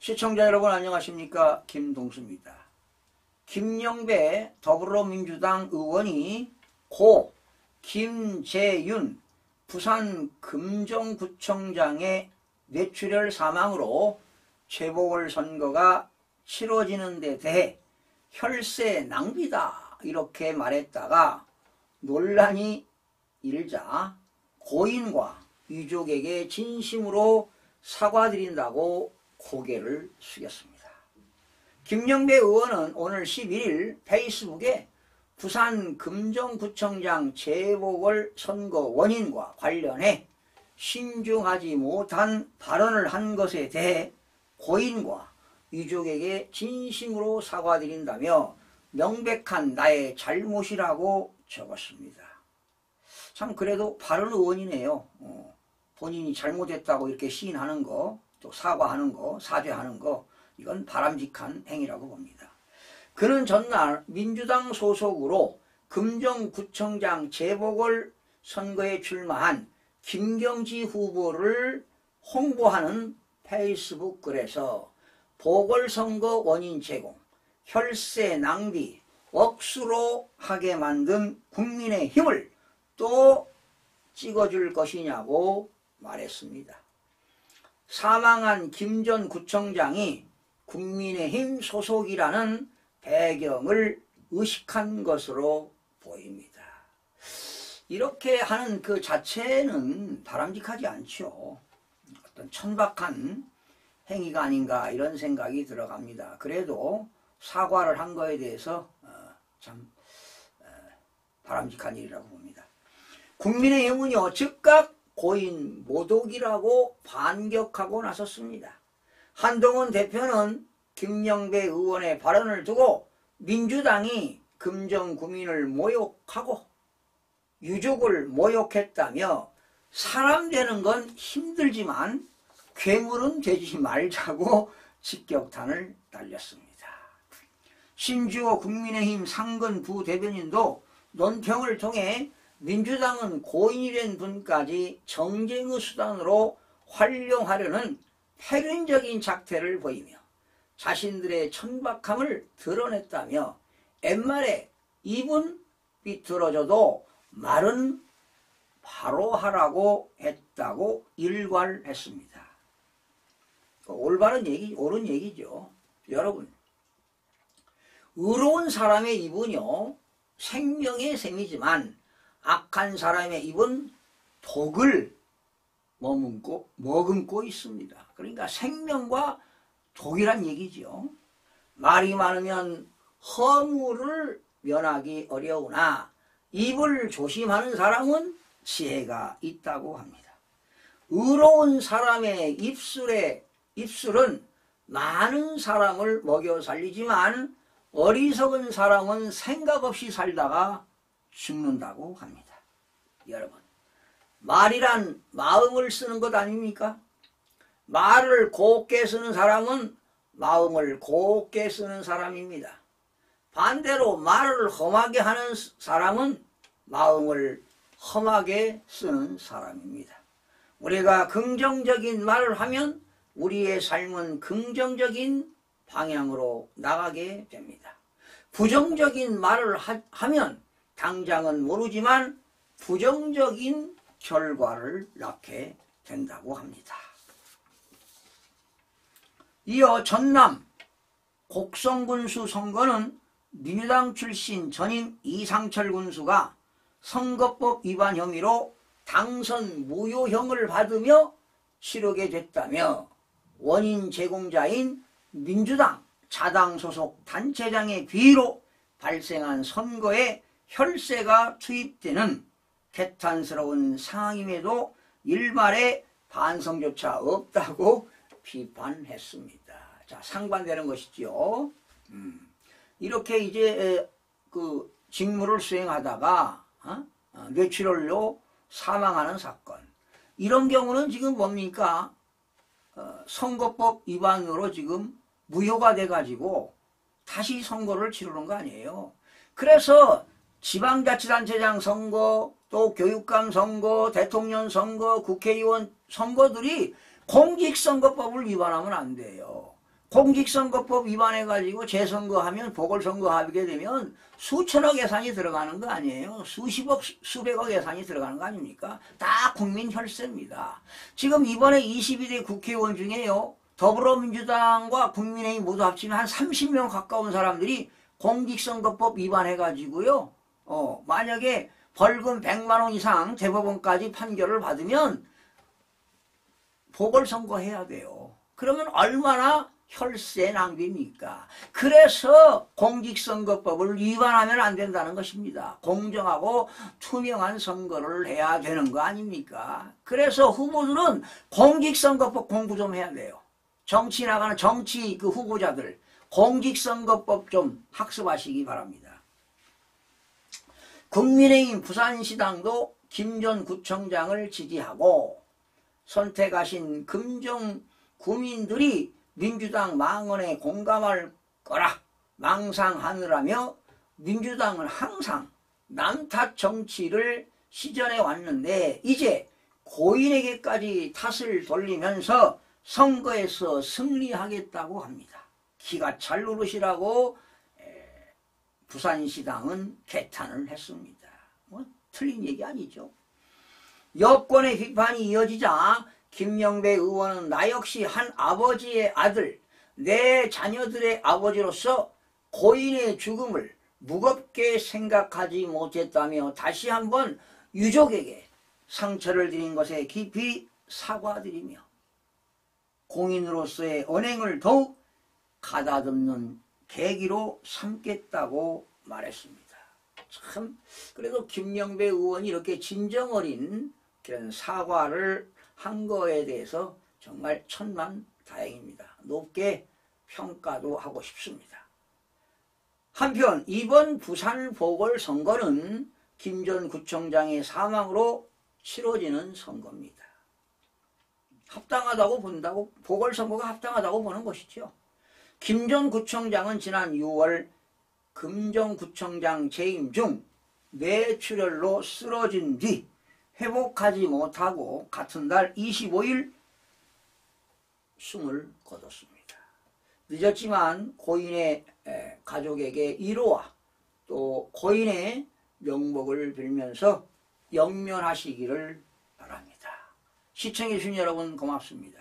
시청자 여러분 안녕하십니까? 김동수입니다. 김영배 더불어민주당 의원이 고 김재윤 부산 금정구청장의 뇌출혈 사망으로 재보궐선거가 치러지는 데 대해 혈세 낭비다 이렇게 말했다가 논란이 일자 고인과 유족에게 진심으로 사과드린다고 고개를 숙였습니다. 김영배 의원은 오늘 11일 페이스북에 부산 금정구청장 재보궐선거 원인과 관련해 신중하지 못한 발언을 한 것에 대해 고인과 유족에게 진심으로 사과드린다며 명백한 나의 잘못이라고 적었습니다. 참 그래도 바른 의원이네요. 본인이 잘못했다고 이렇게 시인하는 거, 또 사과하는 거, 사죄하는 거, 이건 바람직한 행위라고 봅니다. 그는 전날 민주당 소속으로 금정구청장 재보궐선거에 출마한 김경지 후보를 홍보하는 페이스북 글에서 보궐선거 원인 제공, 혈세 낭비, 억수로 하게 만든 국민의힘을 또 찍어줄 것이냐고 말했습니다. 사망한 김 전 구청장이 국민의힘 소속이라는 배경을 의식한 것으로 보입니다. 이렇게 하는 그 자체는 바람직하지 않죠. 어떤 천박한 행위가 아닌가 이런 생각이 들어갑니다. 그래도 사과를 한 거에 대해서 참 바람직한 일이라고 봅니다. 국민의힘은요 즉각 고인 모독이라고 반격하고 나섰습니다. 한동훈 대표는 김영배 의원의 발언을 두고 민주당이 금정구민을 모욕하고 유족을 모욕했다며 사람 되는 건 힘들지만 괴물은 되지 말자고 직격탄을 날렸습니다. 신주호 국민의힘 상근 부대변인도 논평을 통해 민주당은 고인이 된 분까지 정쟁의 수단으로 활용하려는 패륜적인 작태를 보이며 자신들의 천박함을 드러냈다며 옛말에 입은 비틀어져도 말은 바로 하라고 했다고 일괄했습니다. 올바른 얘기, 옳은 얘기죠. 여러분, 의로운 사람의 입은요 생명의 셈이지만 악한 사람의 입은 독을 머금고 있습니다. 그러니까 생명과 독이란 얘기죠. 말이 많으면 허물을 면하기 어려우나 입을 조심하는 사람은 지혜가 있다고 합니다. 의로운 사람의 입술은 많은 사람을 먹여 살리지만 어리석은 사람은 생각 없이 살다가 죽는다고 합니다. 여러분, 말이란 마음을 쓰는 것 아닙니까? 말을 곱게 쓰는 사람은 마음을 곱게 쓰는 사람입니다. 반대로 말을 험하게 하는 사람은 마음을 험하게 쓰는 사람입니다. 우리가 긍정적인 말을 하면 우리의 삶은 긍정적인 방향으로 나가게 됩니다. 부정적인 말을 하면 당장은 모르지만 부정적인 결과를 낳게 된다고 합니다. 이어 전남 곡성군수 선거는 민주당 출신 전임 이상철 군수가 선거법 위반 혐의로 당선 무효형을 받으며 치르게 됐다며 원인 제공자인 민주당 자당 소속 단체장의 비위로 발생한 선거에 혈세가 투입되는 개탄스러운 상황임에도 일말의 반성조차 없다고 비판했습니다. 자, 상반되는 것이지요. 이렇게 이제 그 직무를 수행하다가 뇌출혈로 사망하는 사건. 이런 경우는 지금 뭡니까? 선거법 위반으로 지금 무효가 돼가지고 다시 선거를 치르는 거 아니에요. 그래서 지방자치단체장 선거, 또 교육감 선거, 대통령 선거, 국회의원 선거들이 공직선거법을 위반하면 안 돼요. 공직선거법 위반해가지고 재선거하면 보궐선거 하게 되면 수천억 예산이 들어가는 거 아니에요. 수십억, 수백억 예산이 들어가는 거 아닙니까? 다 국민 혈세입니다. 지금 이번에 22대 국회의원 중에요. 더불어민주당과 국민의힘 모두 합치면 한 30명 가까운 사람들이 공직선거법 위반해가지고요. 만약에 벌금 100만 원 이상 대법원까지 판결을 받으면 보궐선거 해야 돼요. 그러면 얼마나 혈세 낭비입니까? 그래서 공직선거법을 위반하면 안 된다는 것입니다. 공정하고 투명한 선거를 해야 되는 거 아닙니까? 그래서 후보들은 공직선거법 공부 좀 해야 돼요. 정치 나가는 정치 그 후보자들 공직선거법 좀 학습하시기 바랍니다. 국민의힘 부산시당도 김 전 구청장을 지지하고 선택하신 금정 구민들이 민주당 망언에 공감할 거라 망상하느라며 민주당은 항상 남탓 정치를 시전해 왔는데 이제 고인에게까지 탓을 돌리면서 선거에서 승리하겠다고 합니다. 기가 찰 노릇이라고 부산시당은 개탄을 했습니다. 뭐 틀린 얘기 아니죠. 여권의 비판이 이어지자 김영배 의원은 나 역시 한 아버지의 아들, 내 자녀들의 아버지로서 고인의 죽음을 무겁게 생각하지 못했다며 다시 한번 유족에게 상처를 드린 것에 깊이 사과드리며 공인으로서의 언행을 더욱 가다듬는 계기로 삼겠다고 말했습니다. 참 그래도 김영배 의원이 이렇게 진정 어린 그런 사과를 한 거에 대해서 정말 천만다행입니다. 높게 평가도 하고 싶습니다. 한편 이번 부산 보궐선거는 김 전 구청장의 사망으로 치러지는 선거입니다. 합당하다고 본다고 보궐선거가 합당하다고 보는 것이죠. 김 전 구청장은 지난 6월 금정구청장 재임 중 뇌출혈로 쓰러진 뒤 회복하지 못하고 같은 달 25일 숨을 거뒀습니다. 늦었지만 고인의 가족에게 위로와 또 고인의 명복을 빌면서 영면하시기를 바랍니다. 시청해 주신 여러분 고맙습니다.